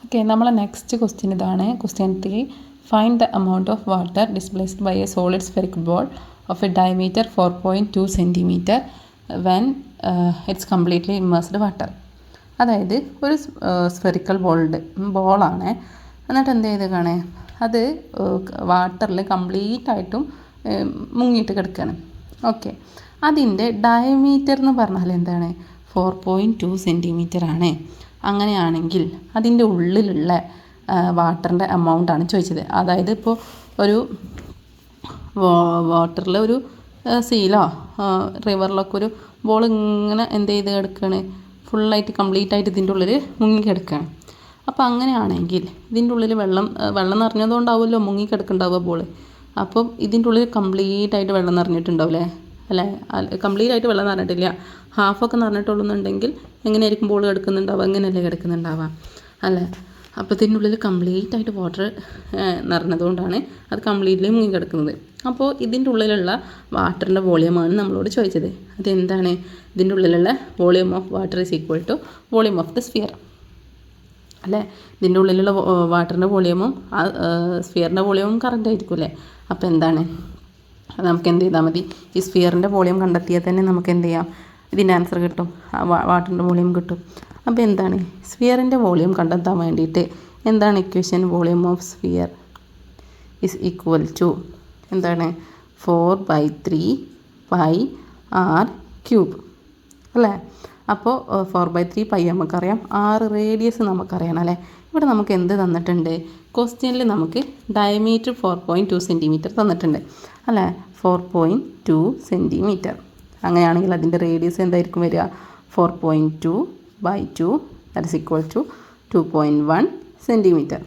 Okay, നമ്മളെ next question ഇതാണ്. Question 3. Find the amount of water displaced by a solid spherical ball of a diameter 4.2 centimetre when it's completely immersed water. അതായത് ഒരു spherical ബോളാണ്. എന്നിട്ട് എന്ത് ചെയ്ത് കാണേ, അത് വാട്ടറിൽ കംപ്ലീറ്റ് ആയിട്ടും മുങ്ങിയിട്ട് കിടക്കുകയാണ്. ഓക്കെ, അതിൻ്റെ ഡയമീറ്റർ എന്ന് പറഞ്ഞാൽ എന്താണ്? 4.2 സെൻറ്റിമീറ്റർ ആണ്. അങ്ങനെയാണെങ്കിൽ അതിൻ്റെ ഉള്ളിലുള്ള വാട്ടറിൻ്റെ എമൗണ്ടാണ് ചോദിച്ചത്. അതായത് ഇപ്പോൾ ഒരു വാട്ടറിൽ ഒരു സീലോ റിവറിലൊക്കെ ഒരു ബോൾ ഇങ്ങനെ എന്ത് ചെയ്ത് കിടക്കുകയാണ്, ഫുള്ളായിട്ട് കംപ്ലീറ്റ് ആയിട്ട് ഇതിൻ്റെ ഉള്ളിൽ മുങ്ങിക്കിടക്കുകയാണ്. അപ്പോൾ അങ്ങനെയാണെങ്കിൽ ഇതിൻ്റെ ഉള്ളിൽ വെള്ളം നിറഞ്ഞതുകൊണ്ടാവുമല്ലോ മുങ്ങിക്കിടക്കുന്നുണ്ടാവുക ബോൾ. അപ്പം ഇതിൻ്റെ ഉള്ളിൽ കംപ്ലീറ്റ് ആയിട്ട് വെള്ളം നിറഞ്ഞിട്ടുണ്ടാവില്ലേ? അല്ലേ? കംപ്ലീറ്റ് ആയിട്ട് വെള്ളം നിറഞ്ഞിട്ടില്ല, ഹാഫൊക്കെ നിറഞ്ഞിട്ടുള്ളൂന്നുണ്ടെങ്കിൽ എങ്ങനെയായിരിക്കും ബോൾ കിടക്കുന്നുണ്ടാവുക? എങ്ങനെയല്ലേ കിടക്കുന്നുണ്ടാവുക അല്ലേ? അപ്പോൾ ഇതിൻ്റെ ഉള്ളിൽ കംപ്ലീറ്റ് ആയിട്ട് വാട്ടർ നിറഞ്ഞതുകൊണ്ടാണ് അത് കംപ്ലീറ്റ്ലി മുങ്ങി കിടക്കുന്നത്. അപ്പോൾ ഇതിൻ്റെ ഉള്ളിലുള്ള വാട്ടറിൻ്റെ വോളിയമാണ് നമ്മളോട് ചോദിച്ചത്. അതെന്താണ്? ഇതിൻ്റെ ഉള്ളിലുള്ള volume of water is equal to volume of the sphere അല്ലേ? ഇതിൻ്റെ ഉള്ളിലുള്ള വാട്ടറിൻ്റെ വോളിയമും സ്ഫിയറിൻ്റെ വോളിയമും കറക്റ്റ് ആയിരിക്കും അല്ലേ? അപ്പോൾ എന്താണ്, നമുക്ക് എന്ത് ചെയ്താൽ മതി? ഈ സ്ഫിയറിൻ്റെ വോളിയം കണ്ടെത്തിയാൽ തന്നെ നമുക്ക് എന്ത് ചെയ്യാം, ഇതിൻ്റെ ആൻസർ കിട്ടും, വാട്ടറിൻ്റെ വോളിയം കിട്ടും. അപ്പോൾ എന്താണ്, സ്ഫിയറിൻ്റെ വോളിയം കണ്ടെത്താൻ വേണ്ടിയിട്ട് എന്താണ് equation? Volume of sphere is equal to എന്താണ്? 4/3 πr³ അല്ലേ? അപ്പോൾ 4/3 π നമുക്കറിയാം, 6 റേഡിയസ് നമുക്കറിയണം അല്ലേ? ഇവിടെ നമുക്ക് എന്ത് തന്നിട്ടുണ്ട്? ക്വസ്റ്റ്യനിൽ നമുക്ക് ഡയമീറ്റർ 4.2 സെൻറ്റിമീറ്റർ തന്നിട്ടുണ്ട് അല്ലേ? 4.2 സെൻറ്റിമീറ്റർ. അങ്ങനെയാണെങ്കിൽ അതിൻ്റെ റേഡിയസ് എന്തായിരിക്കും വരിക? 4.2/2 that is equal to 2.1 centimetre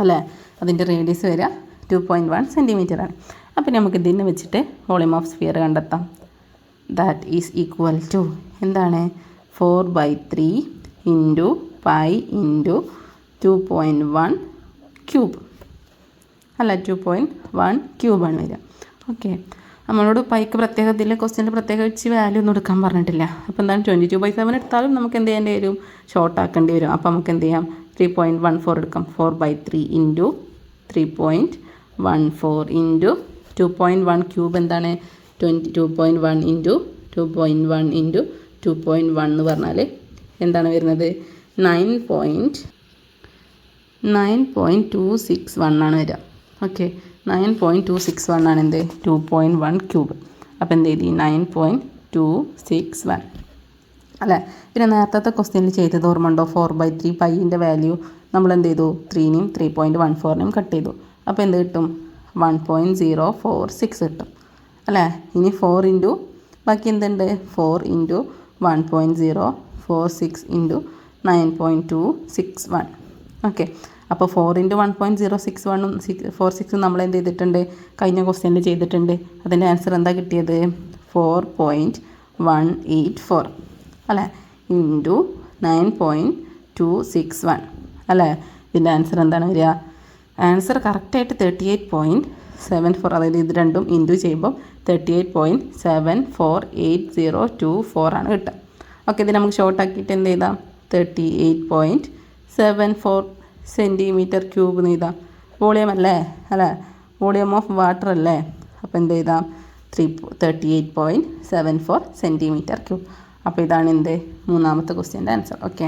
അല്ലേ? അതിൻ്റെ റേഡിയസ് വരിക 2.1 സെൻറ്റിമീറ്റർ ആണ്. അപ്പോൾ നമുക്ക് ഇതിനെ വെച്ചിട്ട് വോളിയം ഓഫ് സ്ഫിയർ കണ്ടെത്താം. ദാറ്റ് ഈസ് ഈക്വൽ ടു എന്താണ്? 4/3 ഇൻറ്റു പൈ ഇൻറ്റു 2.1³ അല്ല, 2.1 ക്യൂബാണ് വരിക. ഓക്കെ, നമ്മളോട് പൈക്ക് പ്രത്യേകത്തിൽ ക്വസ്റ്റ്യനിൽ പ്രത്യേകിച്ച് വാല്യൂ ഒന്നും എടുക്കാൻ പറഞ്ഞിട്ടില്ല. അപ്പോൾ എന്താണ് 22/7 എടുത്താലും നമുക്ക് എന്ത് ചെയ്യേണ്ടി വരും? ഷോർട്ട് ആക്കേണ്ടി വരും. അപ്പോൾ നമുക്ക് എന്ത് ചെയ്യാം? 3.14 എടുക്കാം. 4/3 ഇൻറ്റു 3.14 ഇൻറ്റു 2.1³ എന്താണ്? 2.1 ഇൻറ്റു 2.1 ഇൻറ്റു 2.1 എന്ന് പറഞ്ഞാൽ എന്താണ് വരുന്നത്? 9.261 ആണ് വരിക. ഓക്കെ, 9.261 ആണ് എന്ത്? 2.1³ അപ്പോൾ എന്ത് ചെയ്തി? 9.261 അല്ലേ? പിന്നെ നേരത്തെ ക്വസ്റ്റ്യനിൽ ചെയ്തത് ഓർമ്മയുണ്ടോ? 4/3 പൈൻ്റെ വാല്യൂ നമ്മൾ എന്ത് ചെയ്തു? 3നെയും 3.14നെയും കട്ട് ചെയ്തു. അപ്പോൾ എന്ത് കിട്ടും? 1.046 കിട്ടും അല്ലേ? ഇനി 4 ഇൻറ്റു ബാക്കി എന്തുണ്ട്? 4 ഇൻറ്റു 1.046 ഇൻറ്റു 9.261. ഓക്കെ, അപ്പോൾ 4 ഇൻറ്റു 1.061 46 നമ്മൾ എന്ത് ചെയ്തിട്ടുണ്ട്? കഴിഞ്ഞ ക്വസ്റ്റ്യനിൽ ചെയ്തിട്ടുണ്ട്. അതിൻ്റെ ആൻസർ എന്താ കിട്ടിയത്? 4.184 അല്ലേ? ഇൻറ്റു 9.261 അല്ലേ? ഇതിൻ്റെ ആൻസർ എന്താണ് വരിക? ആൻസർ കറക്റ്റായിട്ട് 38.74, അതായത് ഇത് രണ്ടും ഇൻറ്റു ചെയ്യുമ്പോൾ 38.748024 ആണ് കിട്ടുക. ഓക്കെ, ഇത് നമുക്ക് ഷോർട്ട് ആക്കിയിട്ട് എന്ത് ചെയ്താം? 38.74 സെൻറ്റിമീറ്റർ ക്യൂബ് എന്ന് എഴുതാം. വോളിയം അല്ലേ? വോളിയം ഓഫ് വാട്ടർ അല്ലേ? അപ്പോൾ എന്ത് ചെയ്താം? 38.74 സെൻറ്റിമീറ്റർ ക്യൂബ്. അപ്പോൾ ഇതാണ് എന്ത്? മൂന്നാമത്തെ ക്വസ്റ്റ്യൻ്റെ ആൻസർ. ഓക്കെ.